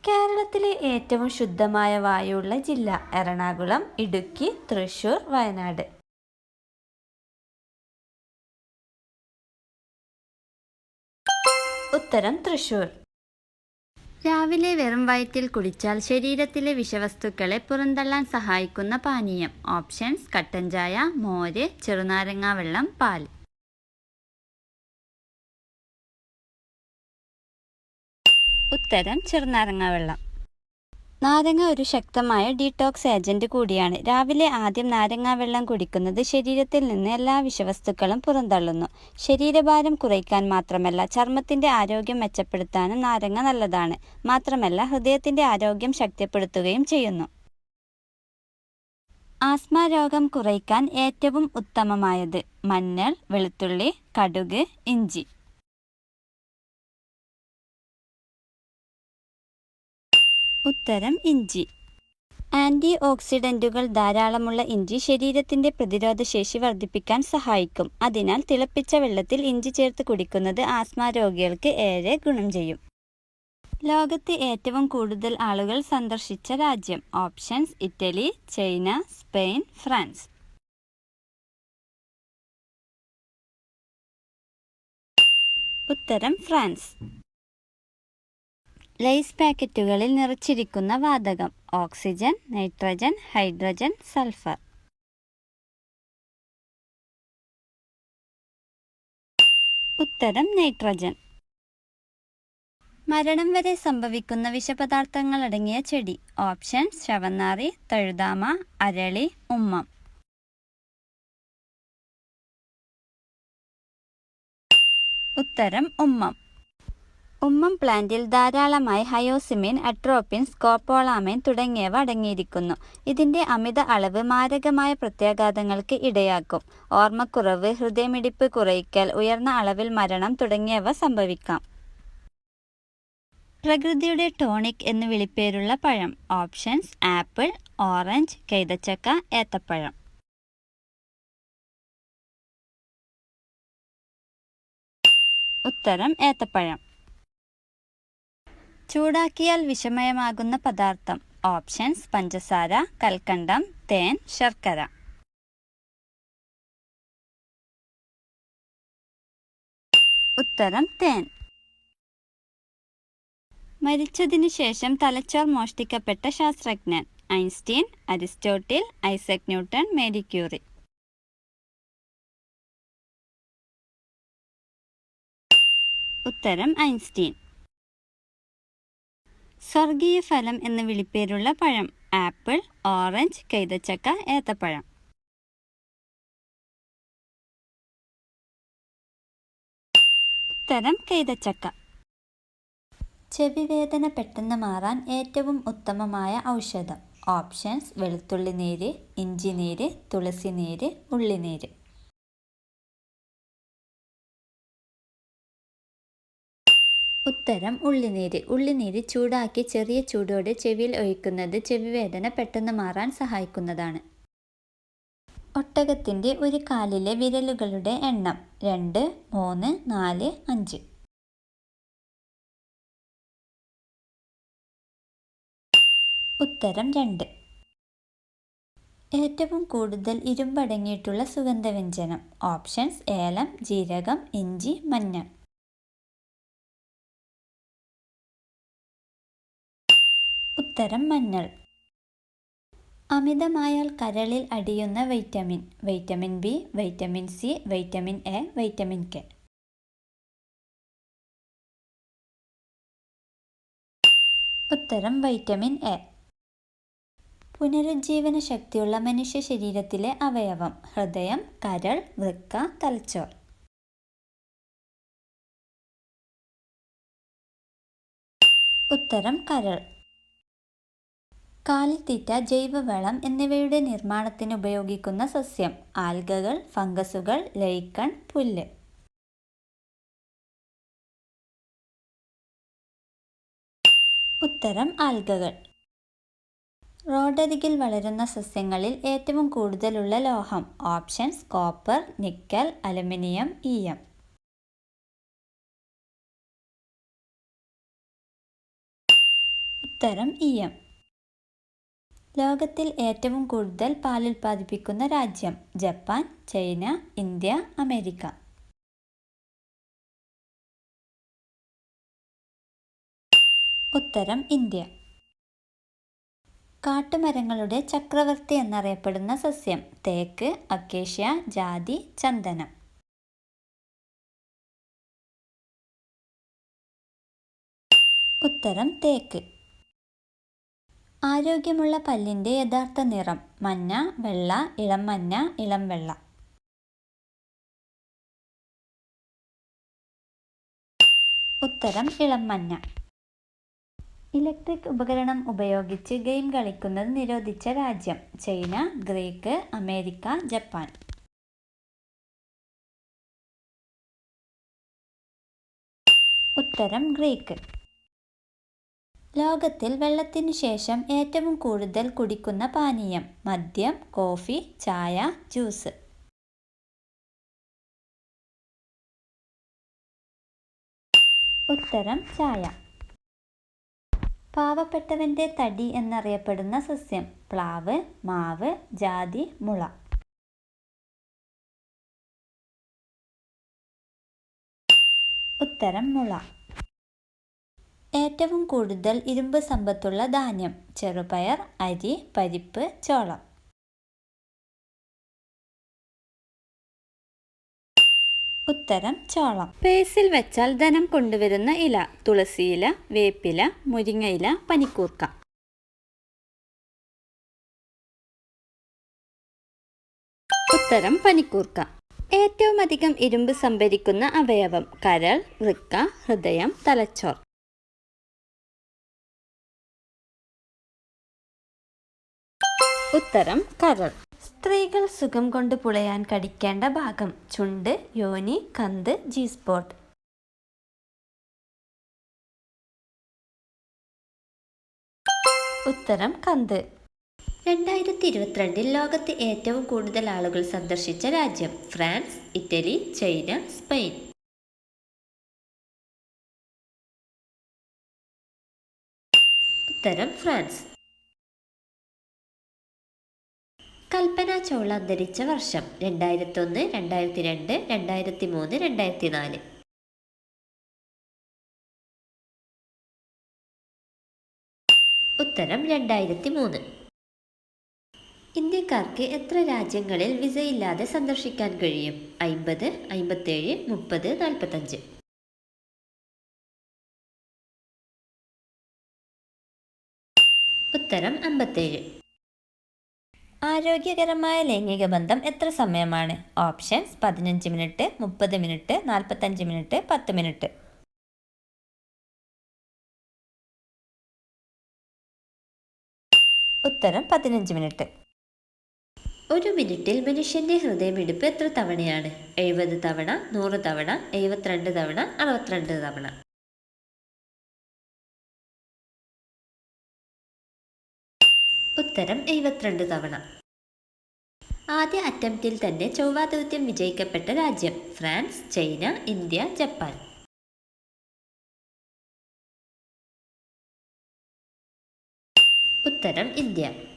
കേരളത്തിലെ ഏറ്റവും ശുദ്ധമായ വായുവുള്ള ജില്ല എറണാകുളം, ഇടുക്കി, തൃശൂർ, വയനാട്. ഉത്തരം തൃശൂർ. രാവിലെ വെറും വയറ്റിൽ കുടിച്ചാൽ ശരീരത്തിലെ വിഷവസ്തുക്കളെ പുറന്തള്ളാൻ സഹായിക്കുന്ന പാനീയം. ഓപ്ഷൻസ്: കട്ടൻ ചായ, മോര്, ചെറുനാരങ്ങാ വെള്ളം, പാൽ. ഉത്തരം ചെറുനാരങ്ങാ വെള്ളം. നാരങ്ങ ഒരു ശക്തമായ ഡീടോക്സ് ഏജന്റ് കൂടിയാണ്. രാവിലെ ആദ്യം നാരങ്ങാ വെള്ളം കുടിക്കുന്നത് ശരീരത്തിൽ നിന്ന് എല്ലാ വിഷവസ്തുക്കളും പുറന്തള്ളുന്നു. ശരീരഭാരം കുറയ്ക്കാൻ മാത്രമല്ല, ചർമ്മത്തിന്റെ ആരോഗ്യം മെച്ചപ്പെടുത്താനും നാരങ്ങ നല്ലതാണ്. മാത്രമല്ല, ഹൃദയത്തിന്റെ ആരോഗ്യം ശക്തിപ്പെടുത്തുകയും ചെയ്യുന്നു. ആസ്മ രോഗം കുറയ്ക്കാൻ ഏറ്റവും ഉത്തമമായത്: മഞ്ഞൾ, വെളുത്തുള്ളി, കടുക്, ഇഞ്ചി. ഉത്തരം ഇഞ്ചി. ആന്റി ഓക്സിഡന്റുകൾ ധാരാളമുള്ള ഇഞ്ചി ശരീരത്തിന്റെ പ്രതിരോധശേഷി വർദ്ധിപ്പിക്കാൻ സഹായിക്കും. അതിനാൽ തിളപ്പിച്ച വെള്ളത്തിൽ ഇഞ്ചി ചേർത്ത് കുടിക്കുന്നത് ആസ്മ രോഗികൾക്ക് ഏറെ ഗുണം ചെയ്യും. ലോകത്ത് ഏറ്റവും കൂടുതൽ ആളുകൾ സന്ദർശിച്ച രാജ്യം. Options: Italy, China, Spain, France. ഉത്തരം ഫ്രാൻസ്. ലേസ് പാക്കറ്റുകളിൽ നിറച്ചിരിക്കുന്ന വാതകം. Oxygen, nitrogen, hydrogen, sulphur. ഉത്തരം നൈട്രജൻ. മരണം വരെ സംഭവിക്കുന്ന വിഷപദാർത്ഥങ്ങൾ അടങ്ങിയ ചെടി. ഓപ്ഷൻസ്: ശവന്നാറി, തഴുതാമ, അരളി, ഉമ്മം. ഉത്തരം ഉമ്മം. ഉമ്മം പ്ലാന്റിൽ ധാരാളമായി ഹയോസിമിൻ, അട്രോപ്പിൻ, സ്കോപ്പോളാമൈൻ തുടങ്ങിയവ അടങ്ങിയിരിക്കുന്നു. ഇതിന്റെ അമിത അളവ് മാരകമായ പ്രത്യാഘാതങ്ങൾക്ക് ഇടയാക്കും. ഓർമ്മക്കുറവ്, ഹൃദയമിടിപ്പ് കുറയ്ക്കൽ, ഉയർന്ന അളവിൽ മരണം തുടങ്ങിയവ സംഭവിക്കാം. പ്രകൃതിയുടെ ടോണിക് എന്ന് വിളിപ്പേരുള്ള പഴം. ഓപ്ഷൻസ്: ആപ്പിൾ, ഓറഞ്ച്, കൈതച്ചക്ക, ഏത്തപ്പഴം. ഉത്തരം ഏത്തപ്പഴം. ചൂടാക്കിയാൽ വിഷമയമാകുന്ന പദാർത്ഥം. ഓപ്ഷൻസ്: പഞ്ചസാര, കൽക്കണ്ടം, തേൻ, ശർക്കര. ഉത്തരം തേൻ. മരിച്ചതിനു ശേഷം തലച്ചോർ മോഷ്ടിക്കപ്പെട്ട ശാസ്ത്രജ്ഞൻ. Einstein, Aristotle, Isaac Newton, Marie Curie. ഉത്തരം ഐൻസ്റ്റീൻ. സ്വർഗീയ ഫലം എന്ന് വിളിപ്പേരുള്ള പഴം. ആപ്പിൾ, ഓറഞ്ച്, കൈതച്ചക്ക, ഏത്തപ്പഴം. ഉത്തരം കൈതച്ചക്ക. ചെവിവേദന പെട്ടെന്ന് മാറാൻ ഏറ്റവും ഉത്തമമായ ഔഷധം. ഓപ്ഷൻസ്: വെളുത്തുള്ളി നീര്, ഇഞ്ചി നീര്, തുളസി നീര്, ഉള്ളിനീര്. ഉത്തരം ഉള്ളിനീര്. ഉള്ളിനീര് ചൂടാക്കി ചെറിയ ചൂടോടെ ചെവിയിൽ ഒഴിക്കുന്നത് ചെവിവേദന പെട്ടെന്ന് മാറാൻ സഹായിക്കുന്നതാണ്. ഒട്ടകത്തിന്റെ ഒരു കാലിലെ വിരലുകളുടെ എണ്ണം. 2, 3, 4, 5. ഉത്തരം 2. ഏറ്റവും കൂടുതൽ ഇരുമ്പടങ്ങിയിട്ടുള്ള സുഗന്ധവ്യഞ്ജനം. ഓപ്ഷൻസ്: ഏലം, ജീരകം, ഇഞ്ചി, മഞ്ഞൾ. ഉത്തരം മഞ്ഞൾ. അമിതമായാൽ കരളിൽ അടിയുന്ന vitamin. Vitamin B, vitamin C, vitamin A, vitamin K. ഉത്തരം വൈറ്റമിൻ എ. പുനരുജ്ജീവന ശക്തിയുള്ള മനുഷ്യ ശരീരത്തിലെ അവയവം. ഹൃദയം, കരൾ, വൃക്ക, തലച്ചോർ. ഉത്തരം കരൾ. കാലിത്തീറ്റ, ജൈവവളം എന്നിവയുടെ നിർമ്മാണത്തിന് ഉപയോഗിക്കുന്ന സസ്യം. ആൽഗകൾ, ഫംഗസുകൾ, ലൈക്കൺ, പുല്ല്. ഉത്തരം ആൽഗകൾ. റോഡരികിൽ വളരുന്ന സസ്യങ്ങളിൽ ഏറ്റവും കൂടുതലുള്ള ലോഹം. ഓപ്ഷൻസ്: കോപ്പർ, നിക്കൽ, അലുമിനിയം, ഈയം. ഉത്തരം EM. ലോകത്തിൽ ഏറ്റവും കൂടുതൽ പാൽ ഉൽപ്പാദിപ്പിക്കുന്ന രാജ്യം? Japan, China, India, America. ഉത്തരം ഇന്ത്യ. കാട്ടുമരങ്ങളുടെ ചക്രവർത്തി എന്നറിയപ്പെടുന്ന സസ്യം? തേക്ക്, അക്കേഷ്യ, ജാതി, ചന്ദനം. ഉത്തരം തേക്ക്. ആരോഗ്യമുള്ള പല്ലിൻ്റെ യഥാർത്ഥ നിറം? മഞ്ഞ, വെള്ള, ഇളം മഞ്ഞ, ഇളം വെള്ള. ഉത്തരം ഇളം മഞ്ഞ. ഇലക്ട്രിക് ഉപകരണം ഉപയോഗിച്ച് ഗെയിം കളിക്കുന്നത് നിരോധിച്ച രാജ്യം? China, Greek, America, Japan. ഉത്തരം ഗ്രീക്ക്. ലോകത്തിൽ വെള്ളത്തിനു ശേഷം ഏറ്റവും കൂടുതൽ കുടിക്കുന്ന പാനീയം? മദ്യം, കോഫി, ചായ, ജ്യൂസ്. ഉത്തരം ചായ. പാവപ്പെട്ടവന്റെ തടി എന്നറിയപ്പെടുന്ന സസ്യം? പ്ലാവ്, മാവ്, ജാതി, മുള. ഉത്തരം മുള. ഏറ്റവും കൂടുതൽ ഇരുമ്പ് സമ്പത്തുള്ള ധാന്യം? ചെറുപയർ, അരി, പരിപ്പ്, ചോളം. ഉത്തരം ചോളം. പേഴ്സിൽ വെച്ചാൽ ധനം കൊണ്ടുവരുന്ന ഇല? തുളസിയില, വേപ്പില, മുരിങ്ങയില, പനിക്കൂർക്ക. ഉത്തരം പനിക്കൂർക്ക. ഏറ്റവും അധികം ഇരുമ്പ് സംഭരിക്കുന്ന അവയവം? കരൾ, വൃക്ക, ഹൃദയം, തലച്ചോർ. ഉത്തരം കരൾ. സ്ത്രീകൾ സുഖം കൊണ്ട് പുളയാൻ കടിക്കേണ്ട ഭാഗം? ചുണ്ട്, യോനി, കന്ത്, G-സ്പോട്ട്. ഉത്തരം കന്ത്. 2022 ലോകത്ത് ഏറ്റവും കൂടുതൽ ആളുകൾ സന്ദർശിച്ച രാജ്യം? France, Italy, China, Spain. ഉത്തരം ഫ്രാൻസ്. കൽപ്പന ചൗള അന്തരിച്ച വർഷം? 2001, 2002, 2003, 2004. ഉത്തരം 2003. ഇന്ത്യക്കാർക്ക് എത്ര രാജ്യങ്ങളിൽ വിസയില്ലാതെ സന്ദർശിക്കാൻ കഴിയും? 50, 57, 30, 45. ഉത്തരം 57. ആരോഗ്യകരമായ ലൈംഗിക ബന്ധം എത്ര സമയമാണ്? Options: 15 minute, 30 minute, 45 minute, 10 minute. ഉത്തരം 15 മിനിറ്റ്. ഒരു മിനിറ്റിൽ മനുഷ്യന്റെ ഹൃദയമിടിപ്പ് എത്ര തവണയാണ്? 70 തവണ, 100 തവണ, 72 തവണ, 62 തവണ. ഉത്തരം 72 തവണ. ആദ്യ അറ്റംപ്റ്റിൽ തന്നെ ചൊവ്വ ദൗത്യം വിജയിക്കപ്പെട്ട രാജ്യം? France, China, India, Japan. ഉത്തരം ഇന്ത്യ.